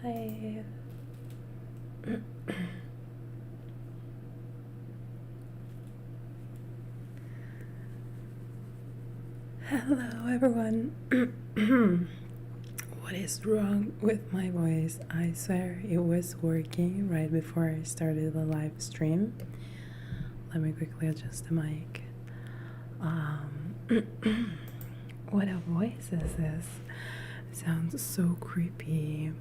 live. Hello everyone. What is wrong with my voice? I swear it was working right before I started the live stream. Let me quickly adjust the mic. What a voice is this? Sounds so creepy.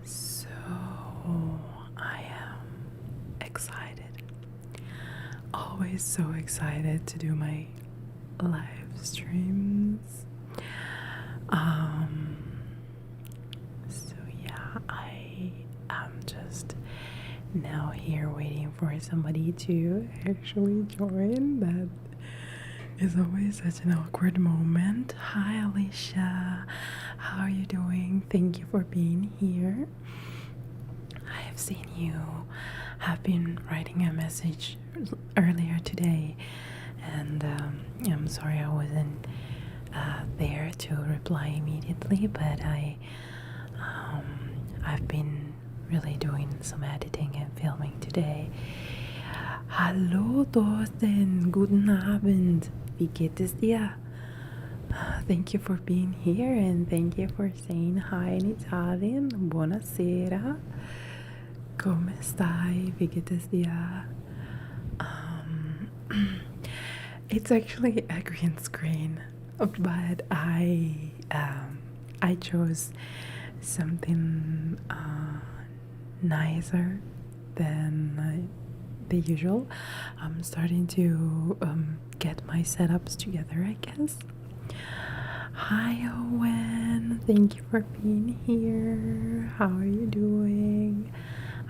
So I am excited. Always so excited to do my live streams. So yeah, I am just now here waiting for somebody to actually join. That is always such an awkward moment. Hi Alicia, how are you doing? Thank you for being here. I have seen you have been writing a message earlier today, and I'm sorry I wasn't there to reply immediately, but I've been really doing some editing and filming today. Hallo Thorsten, guten Abend, wie geht es dir? Thank you for being here, and thank you for saying hi in Italian. Buonasera, come stai, wie geht es dir? It's actually a green screen, but I chose something nicer than the usual. I'm starting to get my setups together, I guess. Hi Owen, thank you for being here. How are you doing?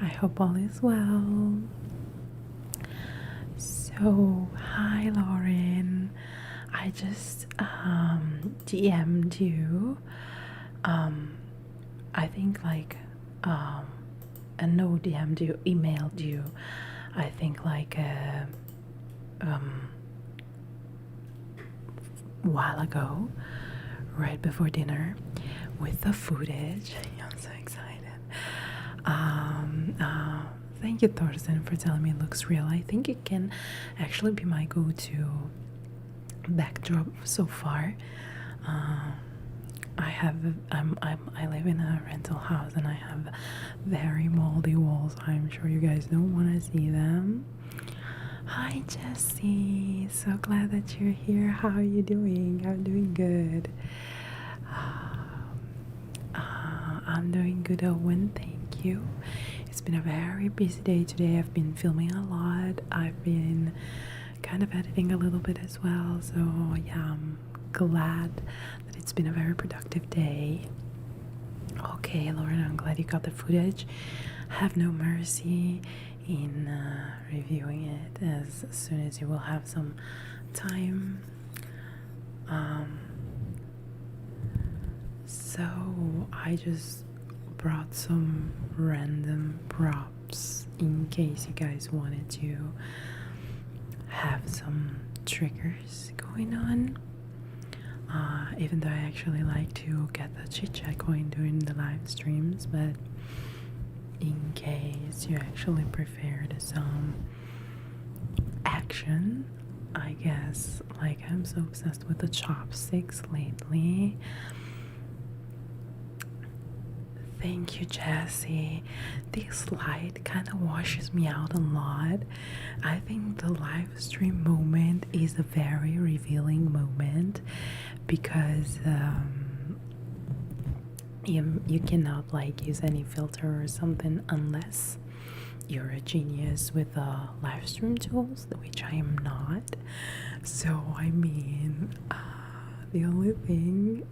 I hope all is well. So, hi Lauren. I just DM'd you. I think and no DM'd you, emailed you. I think while ago, right before dinner, with the footage. I'm so excited. Thank you, Thorsten, for telling me it looks real. I think it can actually be my go-to backdrop so far. I live in a rental house and I have very moldy walls. I'm sure you guys don't want to see them. Hi Jessie, so glad that you're here. How are you doing? I'm doing good. I'm doing good, Owen, thank you. It's been a very busy day today. I've been filming a lot. I've been kind of editing a little bit as well. So yeah, I'm glad that it's been a very productive day. Okay, Lauren, I'm glad you got the footage. Have no mercy in reviewing it as soon as you will have some time. So I just brought some random props in case you guys wanted to have some triggers going on. Even though I actually like to get the chitchat going during the live streams, but in case you actually preferred some action, I guess, I'm so obsessed with the chopsticks lately. Thank you, Jessie. This light kind of washes me out a lot. I think the live stream moment is a very revealing moment because you cannot use any filter or something unless you're a genius with live stream tools, which I am not. So I mean, the only thing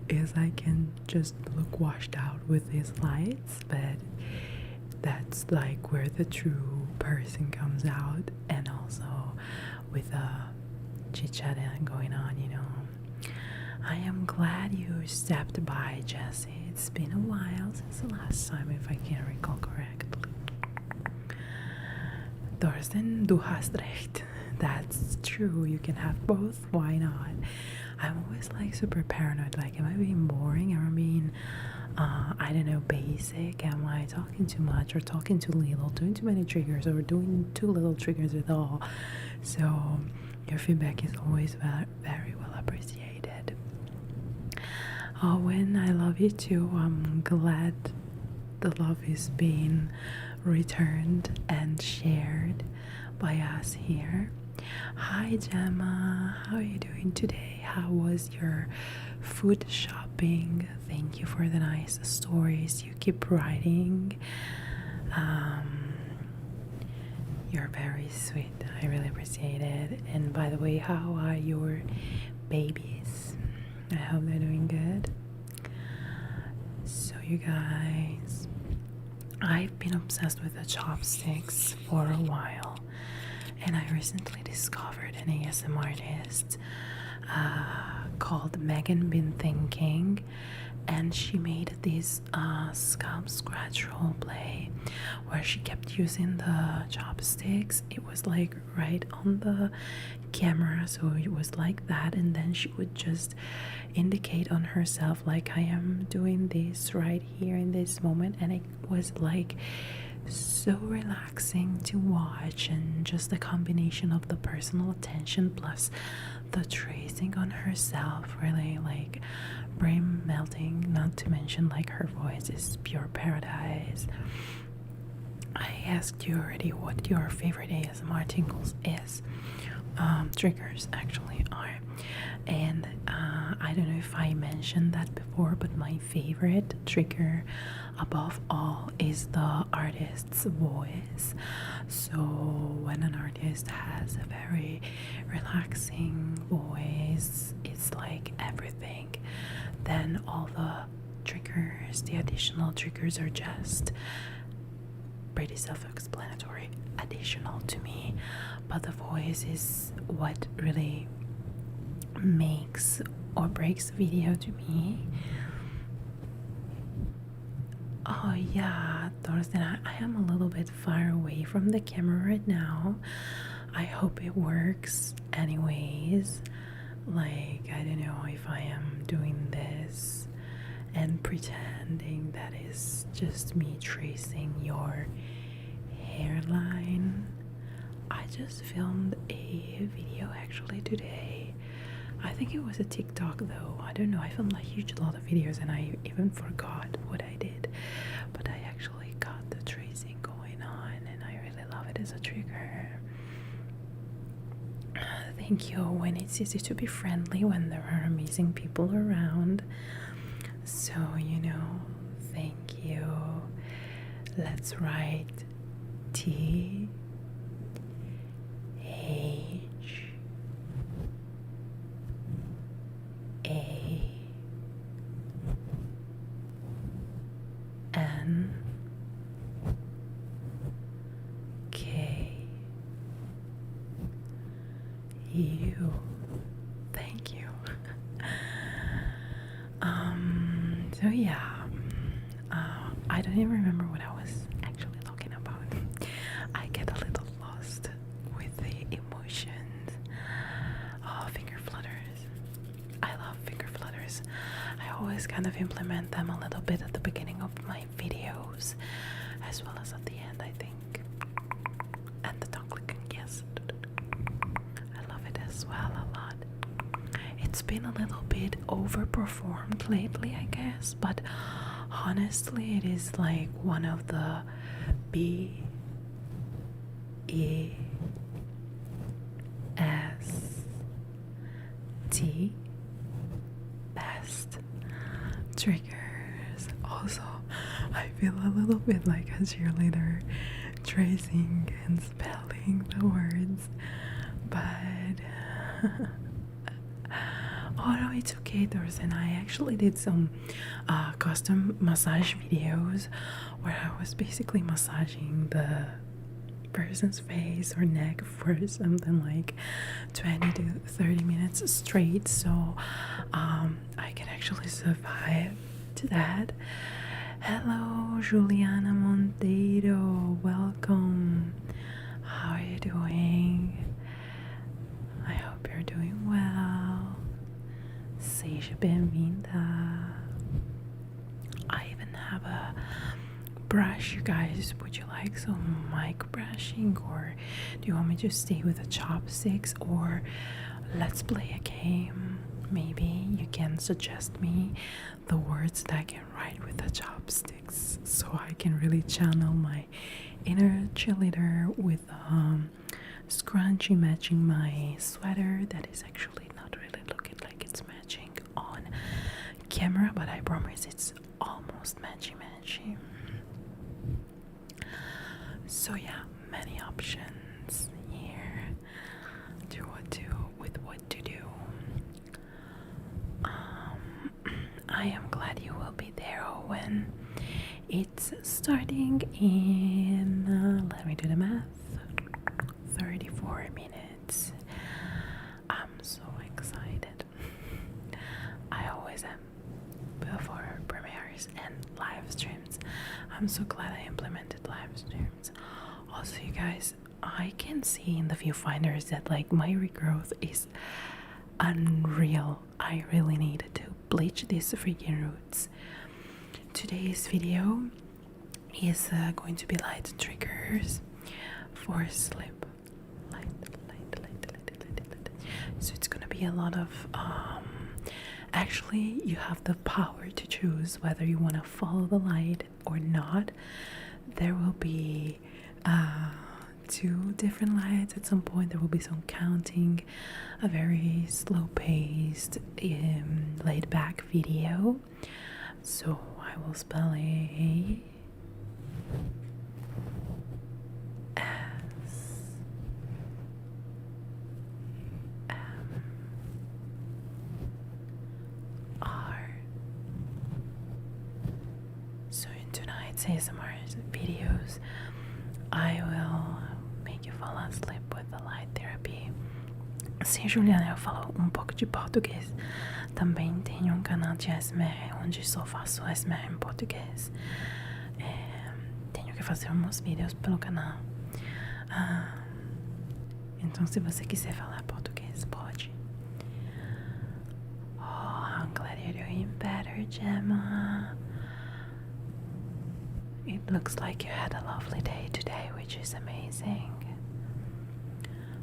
is I can just look washed out with these lights, but that's where the true person comes out, and also with chit-chat going on, I am glad you stepped by, Jessie. It's been a while since the last time, if I can recall correctly. Thorsten, du hast recht. That's true. You can have both. Why not? I'm always like super paranoid. Like, am I being boring? Am I being, I don't know, basic? Am I talking too much or talking too little, doing too many triggers or doing too little triggers at all? So your feedback is always very well appreciated. Oh, and I love you too. I'm glad the love is being returned and shared by us here. Hi Gemma, how are you doing today? How was your food shopping? Thank you for the nice stories you keep writing. You're very sweet. I really appreciate it. And by the way, how are your babies? I hope they're doing good. So you guys, I've been obsessed with the chopsticks for a while, and I recently discovered an ASMR artist called Megan Been Thinking, and she made this scalp scratch role play where she kept using the chopsticks. It was like right on the camera, so it was like that, and then she would just indicate on herself like, I am doing this right here in this moment, and it was like so relaxing to watch, and just the combination of the personal attention plus the tracing on herself, really like brain melting. Not to mention like her voice is pure paradise. I asked you already what your favorite ASMR tingles is. Triggers actually are, and I don't know if I mentioned that before, but my favorite trigger above all is the artist's voice. So when an artist has a very relaxing voice, it's like everything. Then all the triggers, the additional triggers, are just pretty self-explanatory, additional to me, but the voice is what really makes or breaks the video to me. Oh yeah, Thorsten, I am a little bit far away from the camera right now. I hope it works anyways. Like, I don't know if I am doing this and pretending that is just me tracing your hairline. I just filmed a video actually today. I think it was a TikTok though. I don't know. I filmed a huge lot of videos and I even forgot what I did. But I actually got the tracing going on and I really love it as a trigger. Thank you. When it's easy to be friendly when there are amazing people around. So, thank you. Let's write T H A N K U. Thank you. So yeah, I don't even remember what I was actually talking about. I get a little lost with the emotions. Oh, finger flutters. I love finger flutters. I always kind of implement them a little bit at the beginning of my videos, as well as at the end, I think. And the tongue clicking, yes. I love it as well a lot. It's been a little bit overperformed lately, I guess, but honestly, it is like one of the best triggers. Also, I feel a little bit like a cheerleader tracing and spelling the words, but oh no, it's okay, Thorsten. I actually did some custom massage videos where I was basically massaging the person's face or neck for something like 20 to 30 minutes straight, so I can actually survive to that. Hello, Juliana Monteiro, welcome. How are you doing? I hope you're doing well. seja bem-vinda. I even have a brush, you guys. Would you like some mic brushing, or do you want me to stay with the chopsticks, or let's play a game? Maybe you can suggest me the words that I can write with the chopsticks, so I can really channel my inner cheerleader with scrunchie matching my sweater that is actually not really looking like it's matching on camera, but I promise it's almost matchy. So yeah, many options here with what to do. I am glad you will be there, Owen. It's starting in, let me do the math, 34 minutes. I'm so excited. I always am before premieres and live streams. I'm so glad I implemented live streams. Also, you guys, I can see in the viewfinders that like my regrowth is unreal. I really needed to bleach these freaking roots. Today's video is going to be light triggers for sleep. Light. So it's gonna be a lot of actually you have the power to choose whether you want to follow the light or not. There will be 2 different lights at some point. There will be some counting, a very slow paced laid back video. So I will spell A S M R. So in tonight's ASMR videos, I will make you fall asleep with the light therapy. Sim, Juliana, eu falo pouco de português. Também tenho canal de ASMR onde só faço ASMR em português. Tenho que fazer uns vídeos pelo canal. Então, se você quiser falar português, pode. Oh, I'm glad you're doing better, Gemma. It looks like you had a lovely day today, which is amazing.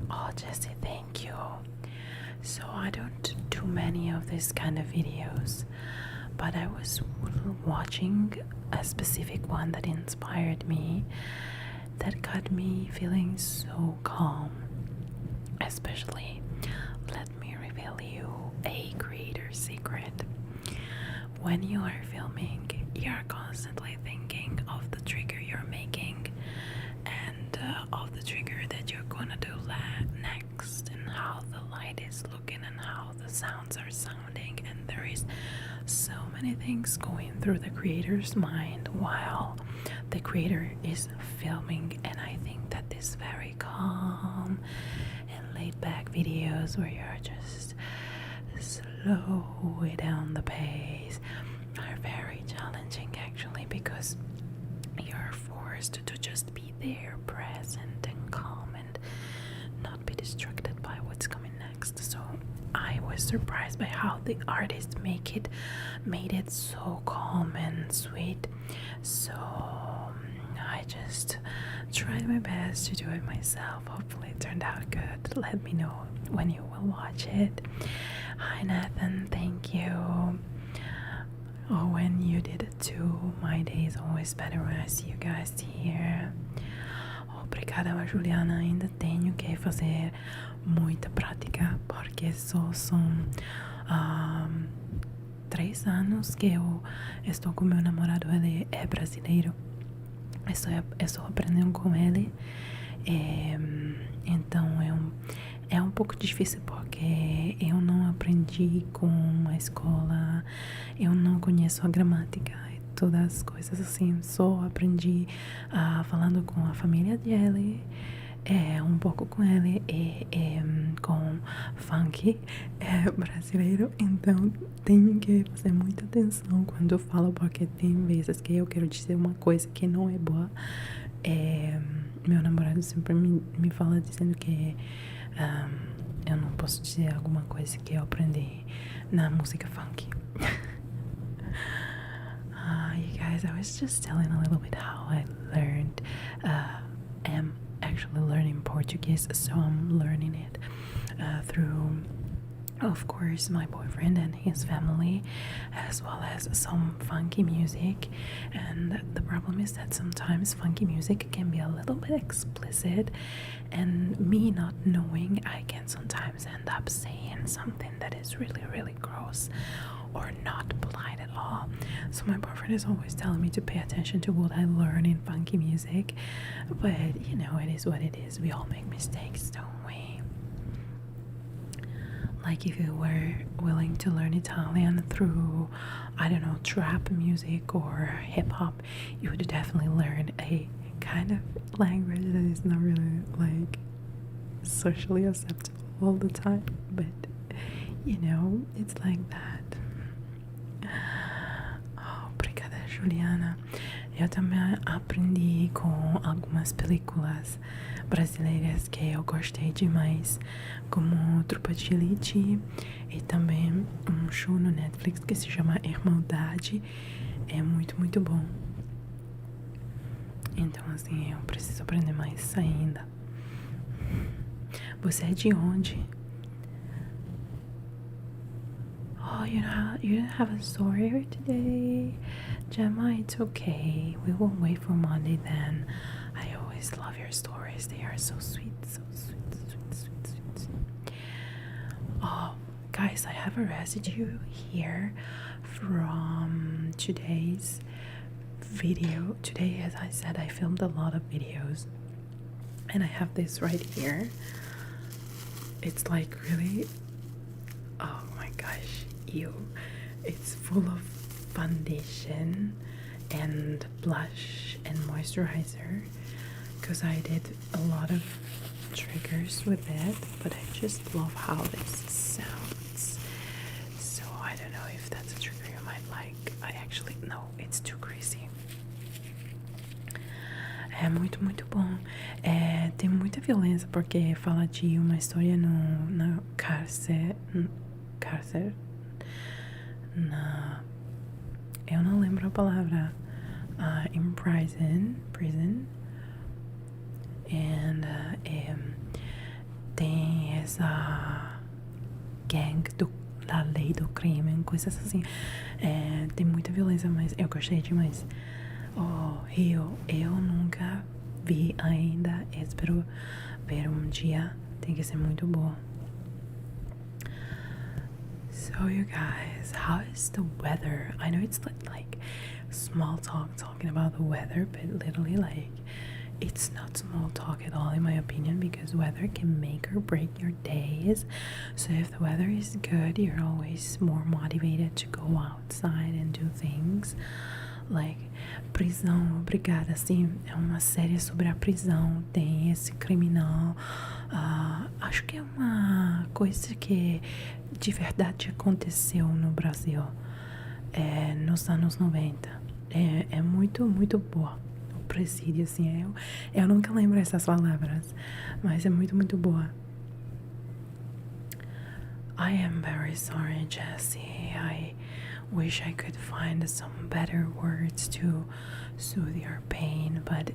Oh, Jessie, thank you. So I don't do many of these kind of videos, but I was watching a specific one that inspired me, that got me feeling so calm. Especially, let me reveal you a creator secret. When you are filming, you're constantly thinking of the trigger you're making and of the trigger that you're gonna do next, and how the light is looking and how the sounds are sounding, and there is so many things going through the creator's mind while the creator is filming. And I think that this very calm and laid back videos where you're just slow down the pace are very challenging, actually, because you're forced to just be there, present and calm, and not be distracted by what's coming next. So I was surprised by how the artist made it so calm and sweet. So I just tried my best to do it myself. Hopefully it turned out good. Let me know when you will watch it. Hi Nathan, thank you. Oh, when you did it too. My day is always better when I see you guys here. Obrigada, Juliana. Ainda tenho que fazer muita prática, porque só são 3 anos que eu estou com meu namorado. Ele é brasileiro. Estou aprendendo com ele. Então é um pouco difícil, porque eu não aprendi com a escola, eu não conheço a gramática e todas as coisas assim. Só aprendi falando com a família dele, um pouco com ele e com funk brasileiro. Então tenho que fazer muita atenção quando eu falo, porque tem vezes que eu quero dizer uma coisa que não é boa. Meu namorado sempre me fala dizendo que eu não posso dizer alguma coisa que eu aprendi na música funk. You guys, I was just telling a little bit how I learned, am actually learning Portuguese, so I'm learning it through, of course, my boyfriend and his family, as well as some funky music. And the problem is that sometimes funky music can be a little bit explicit, and me not knowing, I can sometimes end up saying something that is really, really gross or not polite at all. So my boyfriend is always telling me to pay attention to what I learn in funky music, but you know, it is what it is. We all make mistakes, don't we? Like if you were willing to learn Italian through, I don't know, trap music or hip hop, you would definitely learn a kind of language that is not really like socially acceptable all the time, but you know, it's like that. Oh, obrigada, Juliana. Eu também aprendi com algumas películas brasileiras que eu gostei demais, como Tropa de Elite e também um show no Netflix que se chama Irmandade. É muito, muito bom. Então, assim, eu preciso aprender mais ainda. Você é de onde? Oh, you didn't have a story today? Gemma, it's okay. We will wait for Monday then. I always love your stories. They are so sweet, so sweet, sweet, sweet, sweet, sweet. Oh, guys, I have a residue here from today's video. Today, as I said, I filmed a lot of videos. And I have this right here. It's like really... Oh my gosh, ew. It's full of foundation and blush and moisturizer because I did a lot of triggers with it, but I just love how this sounds. So I don't know if that's a trigger you might like. No, it's too greasy. É muito, muito bom. Tem muita violência porque fala de uma história na cárcere. Eu não lembro a palavra. In prison. And tem essa gang da lei do crime, coisas assim. Tem muita violência, mas eu gostei demais. Oh, Rio, eu nunca vi ainda. Espero ver um dia. Tem que ser muito bom. So you guys, how is the weather? I know it's like small talk talking about the weather, but literally like it's not small talk at all in my opinion, because weather can make or break your days. So if the weather is good, you're always more motivated to go outside and do things. Like Prisão, Obrigada, assim, é uma série sobre a prisão. Tem esse criminal, acho que é uma coisa que de verdade aconteceu no Brasil, nos anos 90. É muito, muito boa. O presídio, assim, eu nunca lembro essas palavras, mas é muito, muito boa. I am very sorry, Jessie. I wish I could find some better words to soothe your pain, but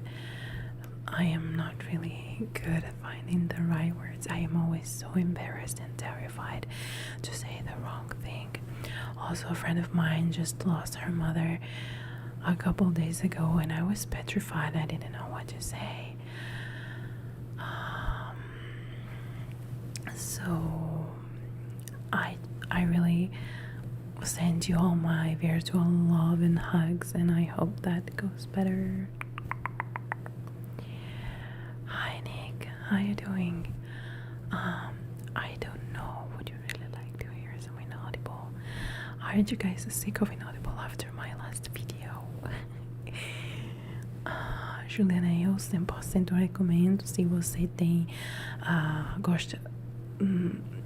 I am not really good at finding the right words. I am always so embarrassed and terrified to say the wrong thing. Also, a friend of mine just lost her mother a couple days ago, and I was petrified. I didn't know what to say. So I really send you all my virtual love and hugs, and I hope that goes better. Hi Nick, how you doing? I don't know, would you really like to hear some inaudible? Aren't you guys sick of inaudible after my last video? Juliana, eu 100% recomendo. Se você tem gosta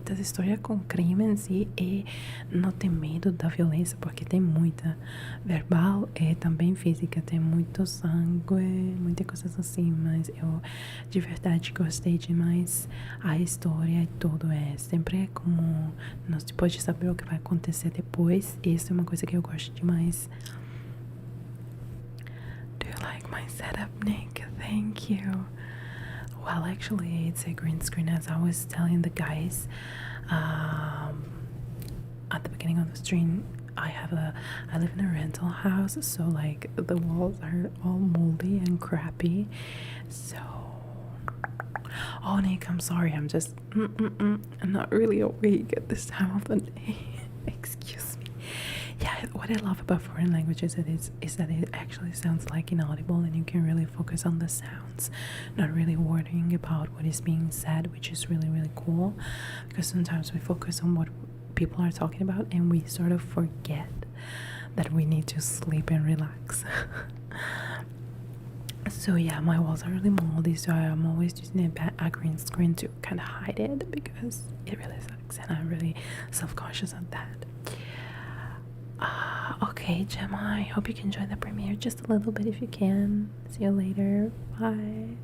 das histórias com crime em si e não ter medo da violência, porque tem muita verbal e também física, tem muito sangue, muitas coisas assim, mas eu de verdade gostei demais. A história e tudo sempre como não se pode saber o que vai acontecer depois. Isso é uma coisa que eu gosto demais. Do you like my setup, Nick? Thank you. Well, actually, it's a green screen, as I was telling the guys at the beginning of the stream. I live in a rental house, so like the walls are all moldy and crappy. So, oh Nick, I'm sorry, I'm just I'm not really awake at this time of the day. Excuse me. Yeah, what I love about foreign languages is that it actually sounds like inaudible, and you can really focus on the sounds, not really worrying about what is being said, which is really, really cool, because sometimes we focus on what people are talking about and we sort of forget that we need to sleep and relax. So yeah, my walls are really moldy, so I'm always using a green screen to kind of hide it, because it really sucks and I'm really self-conscious of that. Okay, Gemma, I hope you can join the premiere just a little bit if you can. See you later. Bye.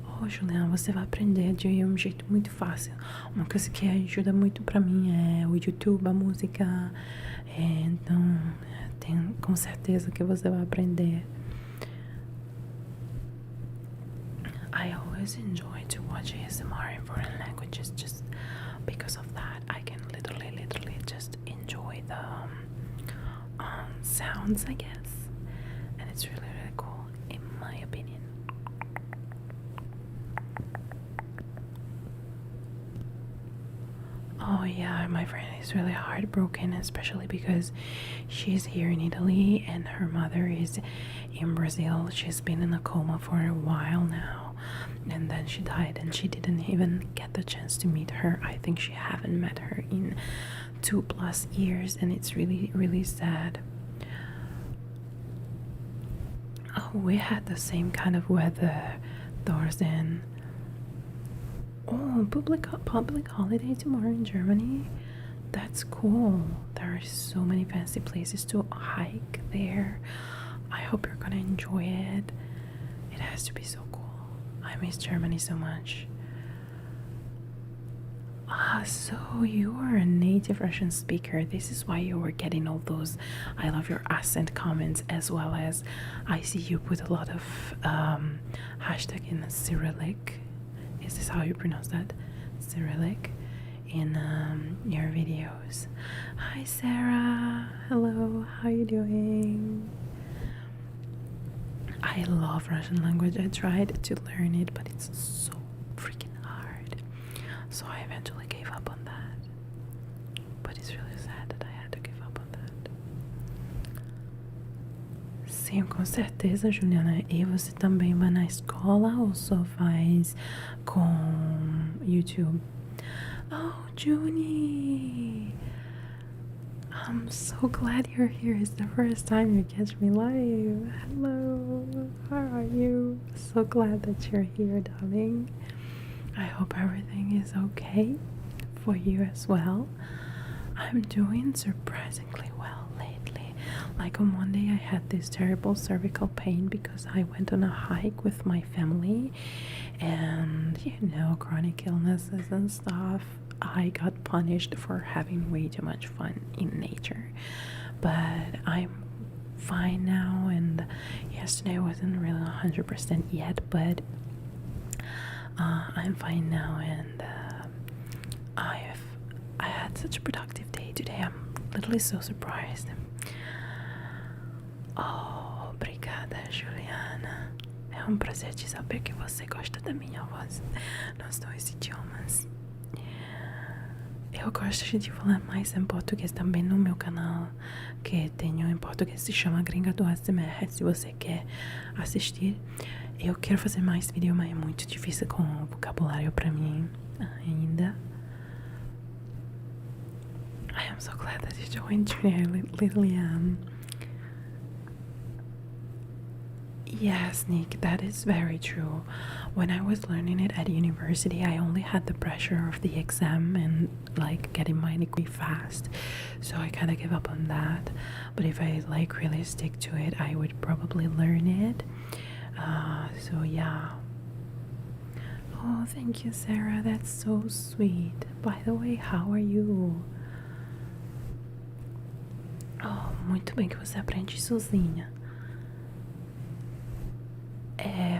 Oh, Juliana, você vai aprender de um jeito muito fácil. Uma coisa que ajuda muito pra mim é o YouTube, a música. Então, tenho com certeza que você vai aprender. I always enjoy to watch ASMR in foreign languages just because of that. I can literally just enjoy the sounds, I guess, and it's really, really cool in my opinion. Oh yeah, my friend is really heartbroken, especially because she's here in Italy and her mother is in Brazil. She's been in a coma for a while now, and then she died and she didn't even get the chance to meet her. I think she haven't met her in 2+ years, and it's really, really sad. Oh, we had the same kind of weather, Thorsten. Oh, public holiday tomorrow in Germany. That's cool. There are so many fancy places to hike there. I hope you're gonna enjoy it. It has to be so cool. I miss Germany so much. So you are a native Russian speaker. This is why you were getting all those I love your accent comments, as well as I see you put a lot of hashtag in Cyrillic. Is this how you pronounce that? Cyrillic in your videos. Hi Sarah. Hello, how are you doing? I love Russian language. I tried to learn it, but it's so freaking hard. So I eventually gave up on that. But it's really sad that I had to give up on that. Sim, com certeza, Juliana. E você também vai na escola ou só faz com YouTube? Oh, Junie! I'm so glad you're here. It's the first time you catch me live. Hello, how are you? So glad that you're here, darling. I hope everything is okay for you as well. I'm doing surprisingly well lately. Like on Monday I had this terrible cervical pain because I went on a hike with my family, and chronic illnesses and stuff. I got punished for having way too much fun in nature, but I'm fine now, and yesterday I wasn't really 100% yet, but I'm fine now, and I had such a productive day today. I'm literally so surprised. Oh, obrigada, Juliana. É um prazer te saber que você gosta da minha voz nos dois idiomas. Eu gosto de falar mais em português também no meu canal, que tenho em português, se chama Gringa do ASMR. Se você quer assistir, eu quero fazer mais vídeo, mas é muito difícil com o vocabulário pra mim ainda. I am so glad that you joined, Julia. I literally am. Yes, Nick, that is very true. When I was learning it at university, I only had the pressure of the exam and like getting my degree fast. So I kind of gave up on that. But if I like really stick to it, I would probably learn it. So yeah. Oh, thank you, Sarah. That's so sweet. By the way, how are you? Oh, muito bem que você aprende sozinha.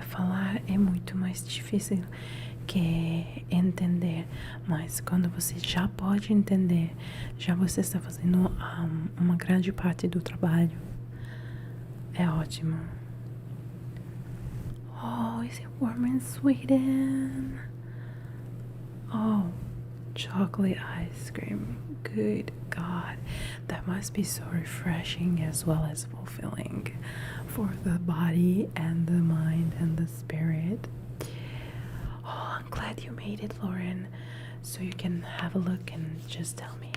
Falar é muito mais difícil que entender, mas quando você já pode entender, já você está fazendo uma grande parte do trabalho. É ótimo. Oh, is it warm in Sweden? Oh, chocolate ice cream. Good God, that must be so refreshing as well as fulfilling for the body and the mind and the spirit. Oh, I'm glad you made it, Lauren, so you can have a look and just tell me.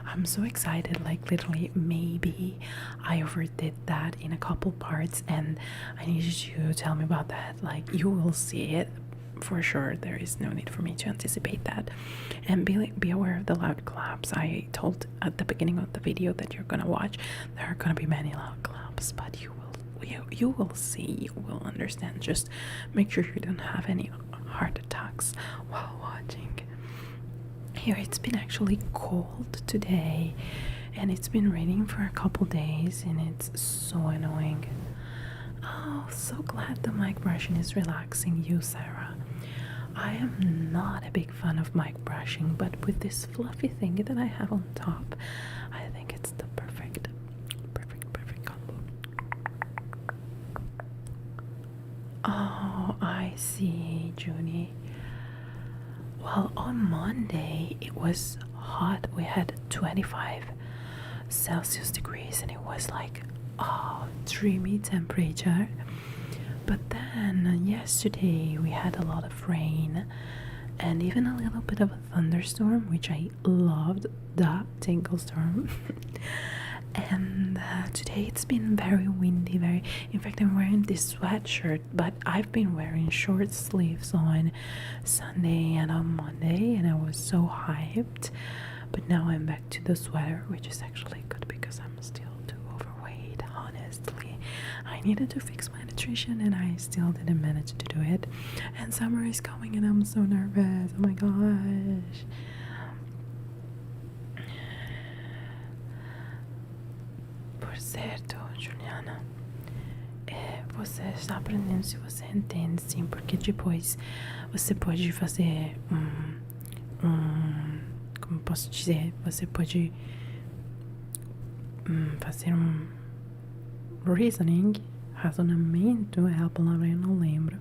I'm so excited, like literally maybe I overdid that in a couple parts and I need you to tell me about that. Like, you will see it for sure. There is no need for me to anticipate that. And be aware of the loud claps. I told at the beginning of the video that you're gonna watch, there are gonna be many loud claps, but you will see, you will understand. Just make sure you don't have any heart attacks while watching. Here it's been actually cold today and it's been raining for a couple days and it's so annoying. Oh, so glad the mic brushing is relaxing you, Sarah. I am not a big fan of mic brushing, but with this fluffy thing that I have on top, I think it's the perfect combo. Oh, I see, Junie. Well, on Monday it was hot. We had 25 Celsius degrees and it was like, oh, dreamy temperature. But then yesterday we had a lot of rain and even a little bit of a thunderstorm, which I loved, the Tinglestorm. And today it's been very windy, in fact I'm wearing this sweatshirt, but I've been wearing short sleeves on Sunday and on Monday and I was so hyped. But now I'm back to the sweater, which is actually good because I'm still too overweight, honestly. I needed to fix my nutrition and I still didn't manage to do it. And summer is coming and I'm so nervous. Oh my gosh. Por certo, Juliana, você está aprendendo se você entende, sim, porque depois você pode fazer como posso dizer, você pode fazer reasoning, razonamento é a palavra, eu não lembro.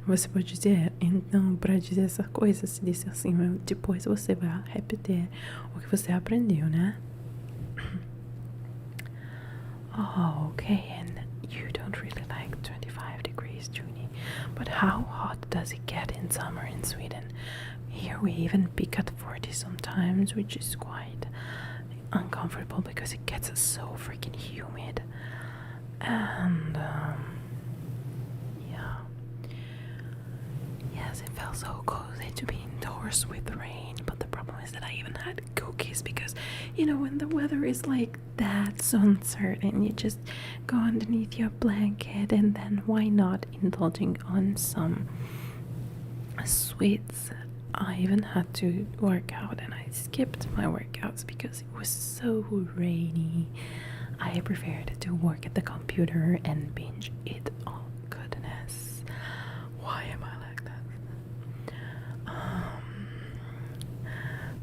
Você pode dizer, então, para dizer essa coisa, se disse assim, depois você vai repetir o que você aprendeu, né? Oh, okay, and you don't really like 25 degrees, Junie. But how hot does it get in summer in Sweden? Here we even peak at 40 sometimes, which is quite uncomfortable because it gets so freaking humid. And yeah. Yes, it felt so cozy to be indoors with rain, but the problem is that I even had cookies because, you know, when the weather is like that, so uncertain, you just go underneath your blanket and then why not indulging on some sweets. I even had to work out and I skipped my workouts because it was so rainy. I preferred to work at the computer and binge eat. Oh goodness, why am I like that?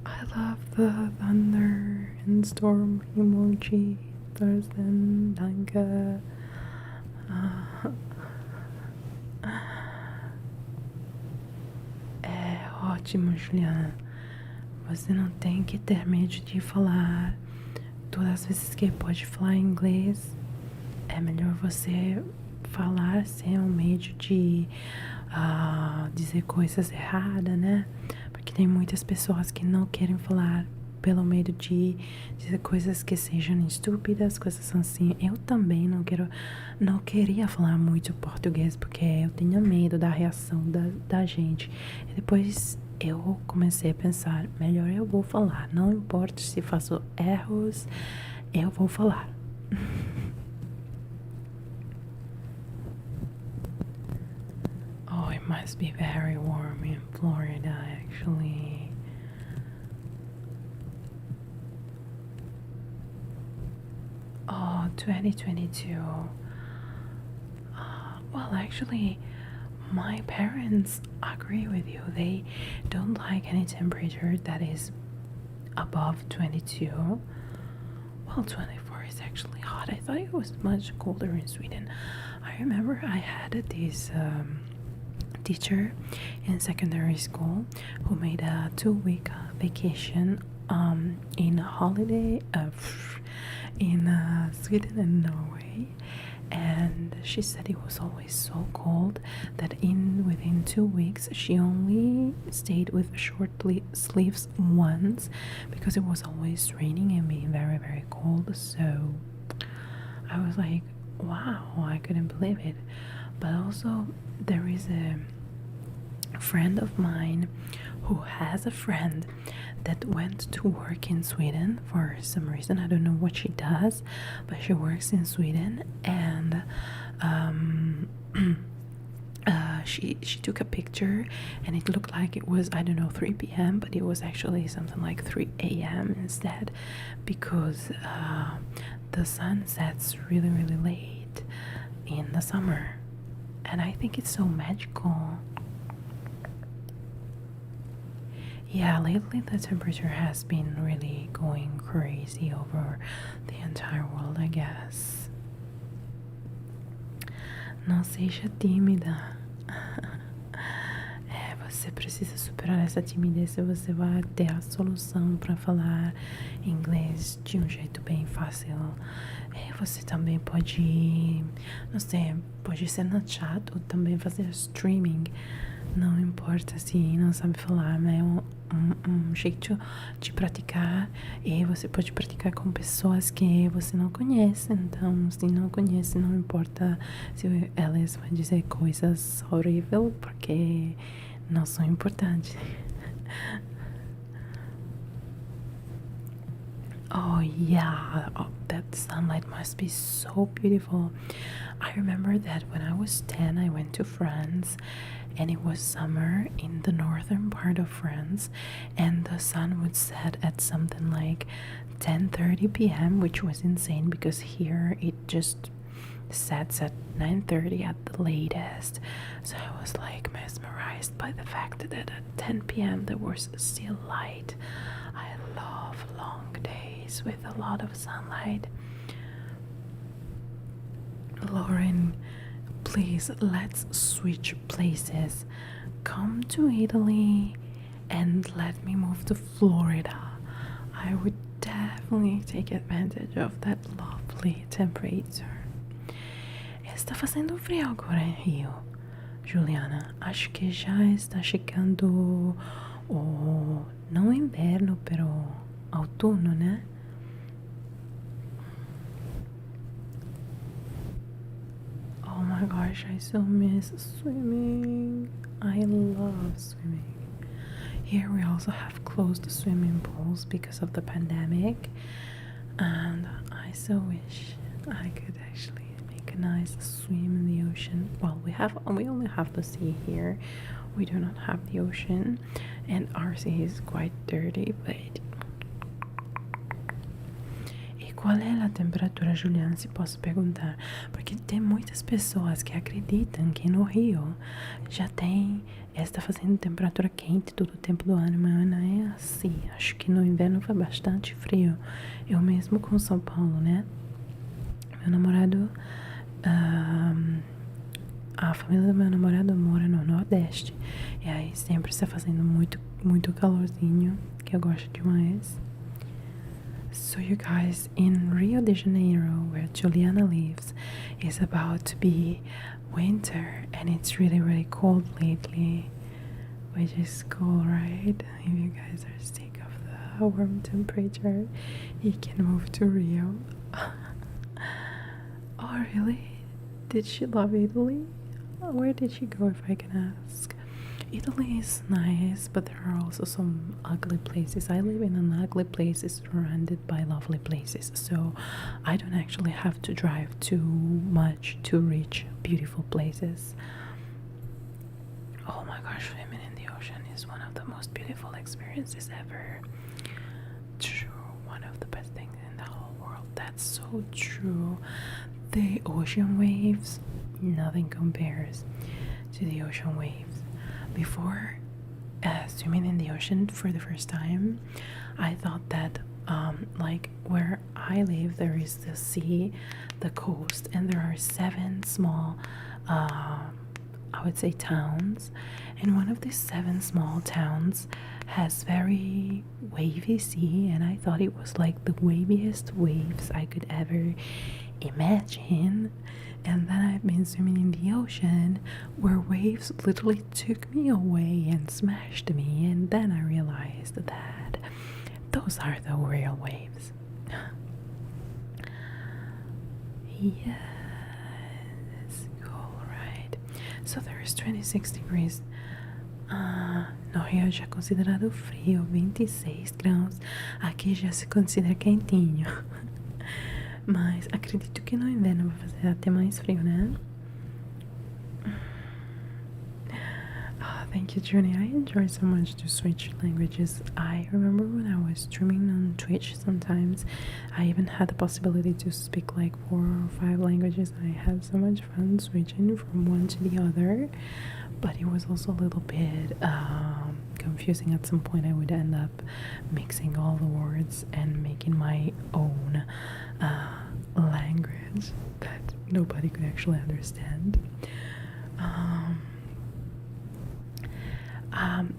I love the thunder and storm emoji. Thursday, danke. É ótimo, Juliana. Você não tem que ter medo de falar. Todas as vezes que pode falar inglês, é melhor você falar sem o medo de dizer coisas erradas, né? Porque tem muitas pessoas que não querem falar pelo medo de dizer coisas que sejam estúpidas, coisas assim. Eu também não queria falar muito português, porque eu tinha medo da reação da gente. E depois eu comecei a pensar, melhor eu vou falar, não importa se faço erros, eu vou falar. Oh, it must be very warm in Florida, actually. Oh, 2022. Well, actually, my parents agree with you. They don't like any temperature that is above 22. Well, 24 is actually hot. I thought it was much colder in Sweden. I remember I had this teacher in secondary school who made a 2-week vacation in holiday in Sweden and Norway, and she said it was always so cold that within 2 weeks she only stayed with short sleeves once because it was always raining and being very, very cold. So I was like, wow, I couldn't believe it. But also there is a friend of mine who has a friend that went to work in Sweden for some reason. I don't know what she does, but she works in Sweden, and she took a picture and it looked like it was, I don't know, 3 p.m., but it was actually something like 3 a.m. instead, because the sun sets really, really late in the summer, and I think it's so magical. Yeah, lately the temperature has been really going crazy over the entire world, I guess. Não seja tímida. Você precisa superar essa timidez e você vai ter a solução para falar inglês de um jeito bem fácil. Você também pode, não sei, pode ser na chat ou também fazer streaming. Não importa se não sabe falar, mas é um jeito de praticar, e você pode praticar com pessoas que você não conhece. Então, se não conhece, não importa se elas vão dizer coisas horríveis, porque não são importantes. Oh yeah, that sunlight must be so beautiful. I remember that when I was 10, I went to France, and it was summer in the northern part of France, and the sun would set at something like 10:30 p.m., which was insane because here it just sets at 9:30 at the latest. So I was like mesmerized by the fact that at 10 p.m. there was still light. I love long days with a lot of sunlight. Lauren, please, let's switch places. Come to Italy and let me move to Florida. I would definitely take advantage of that lovely temperature. Está fazendo frio agora em Rio, Juliana. Acho que já está chegando o não inverno, pero outono, né? Oh my gosh, I so miss swimming. I love swimming. Here we also have closed swimming pools because of the pandemic, and I so wish I could actually make a nice swim in the ocean. Well, we only have the sea here. We do not have the ocean, and our sea is quite dirty, but qual é a temperatura, Juliana, se posso perguntar? Porque tem muitas pessoas que acreditam que no Rio já está fazendo temperatura quente todo o tempo do ano, mas não é assim. Acho que no inverno foi bastante frio. Eu mesmo com São Paulo, né? Meu namorado, a família do meu namorado mora no Nordeste, e aí sempre está fazendo muito, muito calorzinho, que eu gosto demais. So you guys, in Rio de Janeiro, where Juliana lives, is about to be winter, and it's really, really cold lately, which is cool, right? If you guys are sick of the warm temperature he can move to Rio. Oh, really? Did she love Italy? Where did she go, if I can ask? Italy is nice, but there are also some ugly places. I live in an ugly place surrounded by lovely places, so I don't actually have to drive too much to reach beautiful places. Oh my gosh, swimming in the ocean is one of the most beautiful experiences ever. True, one of the best things in the whole world. That's so true. The ocean waves, nothing compares to the ocean waves. Before swimming in the ocean for the first time, I thought that like where I live, there is the sea, the coast, and there are 7 small I would say towns, and one of these 7 small towns has very wavy sea, and I thought it was like the waviest waves I could ever imagine. And then I've been swimming in the ocean where waves literally took me away and smashed me, and then I realized that those are the real waves. Yes, cool, right? So there is 26 degrees. No Rio já é considerado frio, 26 graus. Aqui já se considera quentinho. Mas acredito que no inverno vai fazer até mais frio, né? Thank you, Journey. I enjoy so much to switch languages. I remember when I was streaming on Twitch sometimes, I even had the possibility to speak like 4 or 5 languages. I had so much fun switching from one to the other, but it was also a little bit confusing. At some point I would end up mixing all the words and making my own language that nobody could actually understand.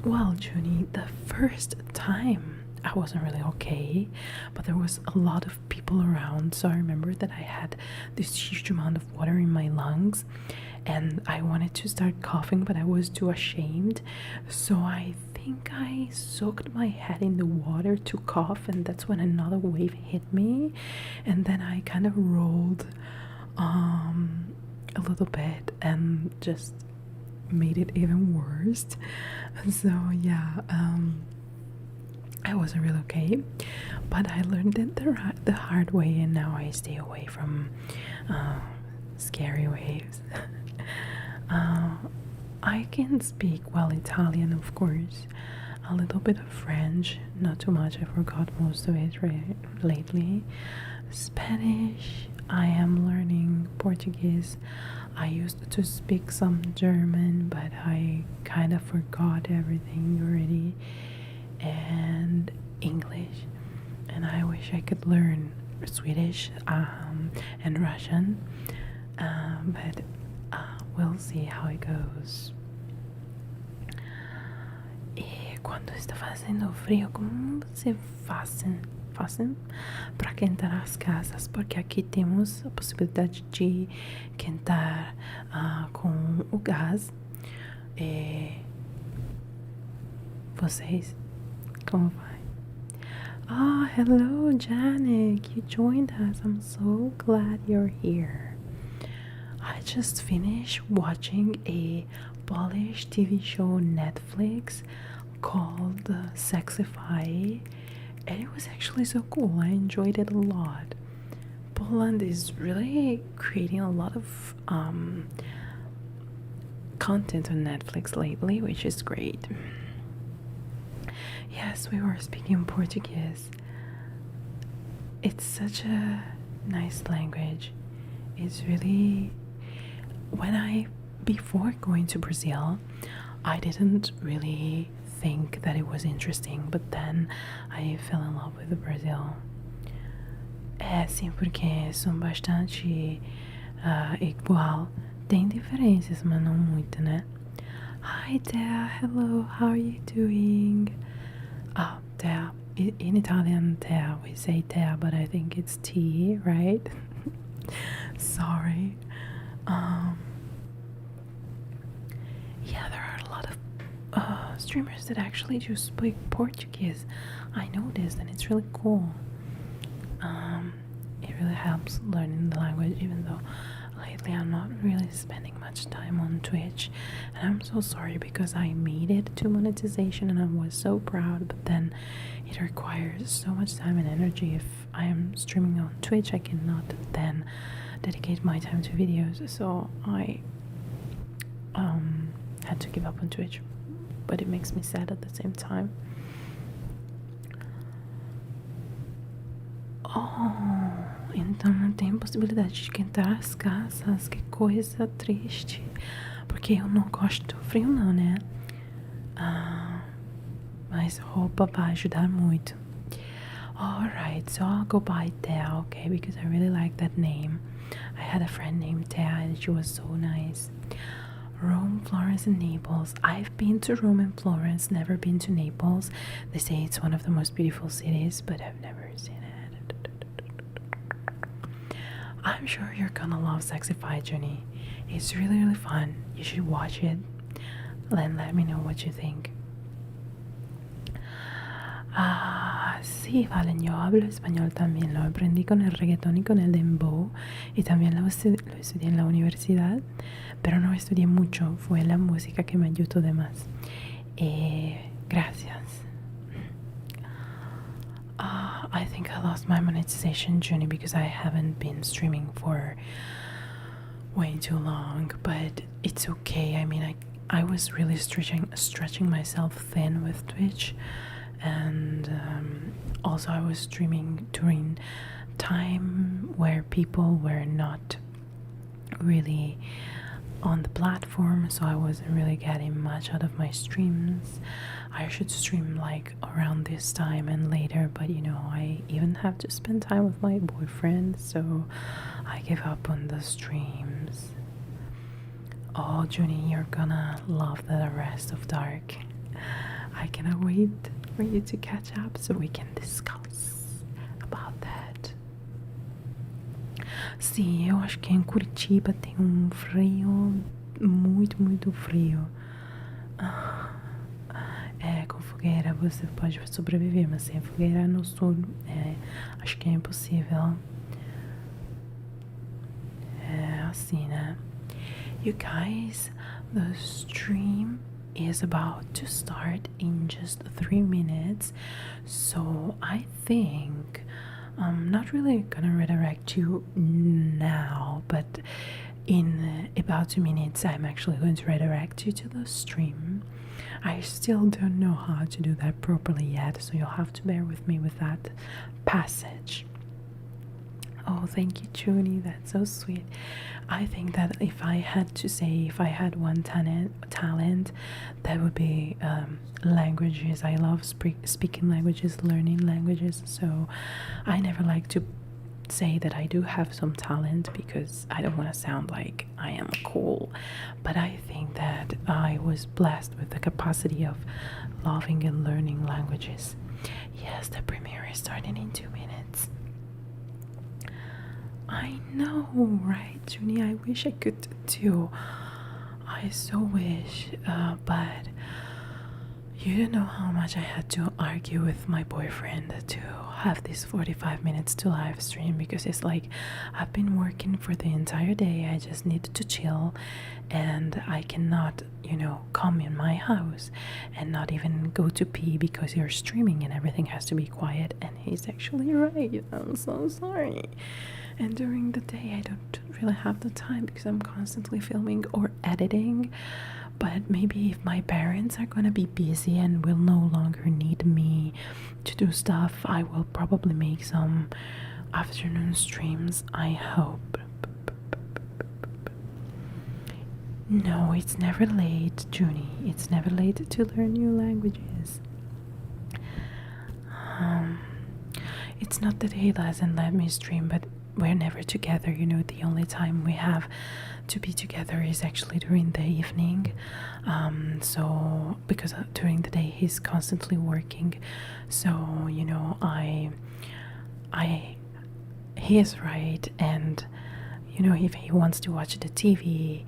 Well, Junie, the first time I wasn't really okay, but there was a lot of people around, so I remember that I had this huge amount of water in my lungs, and I wanted to start coughing, but I was too ashamed, so I think I soaked my head in the water to cough, and that's when another wave hit me, and then I kind of rolled a little bit and just made it even worse. So yeah, I wasn't really okay, but I learned it the hard way, and now I stay away from scary waves. I can speak well Italian, of course, a little bit of French, not too much. I forgot most of it lately. Spanish, I am learning. Portuguese, I used to speak some German, but I kind of forgot everything already. And English, and I wish I could learn Swedish and Russian, but we'll see how it goes. E quando está fazendo frio, como você fazem para quentar as casas? Porque aqui temos a possibilidade de quentar com o gás. E vocês, como vai? Oh, hello, Janik. You joined us. I'm so glad you're here. I just finished watching a Polish TV show on Netflix called Sexify, and it was actually so cool. I enjoyed it a lot. Poland is really creating a lot of content on Netflix lately, which is great. Yes, we were speaking Portuguese. It's such a nice language. It's really, before going to Brazil, I didn't really think that it was interesting, but then I fell in love with Brazil. É sim, porque são bastante igual. Tem diferenças, mas não muito, né? Hi, Thea. Hello. How are you doing? Thea. In Italian, Thea, we say Thea, but I think it's tea, right? Sorry. Yeah, there are a lot of streamers that actually do speak Portuguese. I know this, and it's really cool. It really helps learning the language, even though lately I'm not really spending much time on Twitch. And I'm so sorry because I made it to monetization and I was so proud, but then it requires so much time and energy. If I am streaming on Twitch, I cannot then dedicate my time to videos, so I had to give up on Twitch, but it makes me sad at the same time. Então não tem possibilidade de esquentar as casas. Que coisa triste. Porque eu não gosto do frio não, né? Mas roupa vai ajudar muito. Alright, so I'll go by Thea, okay? Because I really like that name. I had a friend named Thea and she was so nice. Rome, Florence, and Naples. I've been to Rome and Florence, never been to Naples. They say it's one of the most beautiful cities, but I've never seen it. I'm sure you're gonna love Sexify, Junie. It's really, really fun. You should watch it. Then let me know what you think. Sí, Valen, yo hablo español también. Lo aprendí con el reggaetón y con el dembow. Y también lo estudié en la universidad. Pero no estudié mucho. Fue la música que me ayudó de más. Gracias. I think I lost my monetization, Junie, because I haven't been streaming for way too long. But it's okay. I mean, I was really stretching myself thin with Twitch. And also I was streaming during time where people were not really on the platform, so I wasn't really getting much out of my streams. I should stream like around this time and later, but you know, I even have to spend time with my boyfriend, so I gave up on the streams. Oh, Junie, you're gonna love the rest of Dark. I cannot wait for you to catch up so we can discuss about that. Sim, eu acho que em Curitiba tem frio, muito frio. Com fogueira você pode sobreviver, mas sem fogueira no sul, acho que é impossível. Assim, né? You guys, the stream is about to start in just 3 minutes, so I think I'm not really gonna redirect you now, but in about 2 minutes I'm actually going to redirect you to the stream. I still don't know how to do that properly yet, so you'll have to bear with me with that passage. Oh, thank you, Junie. That's so sweet. I think that if I had to say, if I had one talent, that would be languages. I love speaking languages, learning languages. So I never like to say that I do have some talent because I don't want to sound like I am cool. But I think that I was blessed with the capacity of loving and learning languages. Yes, the premiere is starting in 2 minutes. I know, right, Junie? I wish I could too. I so wish, but you don't know how much I had to argue with my boyfriend to have these 45 minutes to live stream, because it's like I've been working for the entire day. I just need to chill, and I cannot, come in my house and not even go to pee because you're streaming and everything has to be quiet. And he's actually right. I'm so sorry. And during the day, I don't really have the time because I'm constantly filming or editing. But maybe if my parents are gonna be busy and will no longer need me to do stuff, I will probably make some afternoon streams, I hope. No, it's never late, Junie. It's never late to learn new languages. It's not that he doesn't let me stream, but we're never together. The only time we have to be together is actually during the evening. So because during the day he's constantly working. So he is right, and if he wants to watch the TV,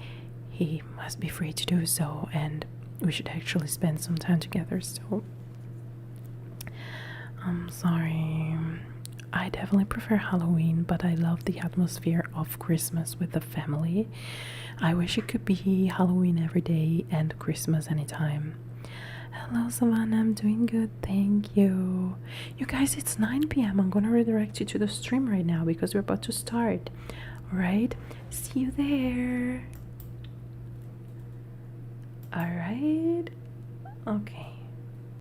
he must be free to do so. And we should actually spend some time together. So I'm sorry. I definitely prefer Halloween, but I love the atmosphere of Christmas with the family. I wish it could be Halloween every day and Christmas anytime. Hello, Savannah. I'm doing good. Thank you. You guys, it's 9 p.m. I'm going to redirect you to the stream right now because we're about to start. All right? See you there. All right. Okay.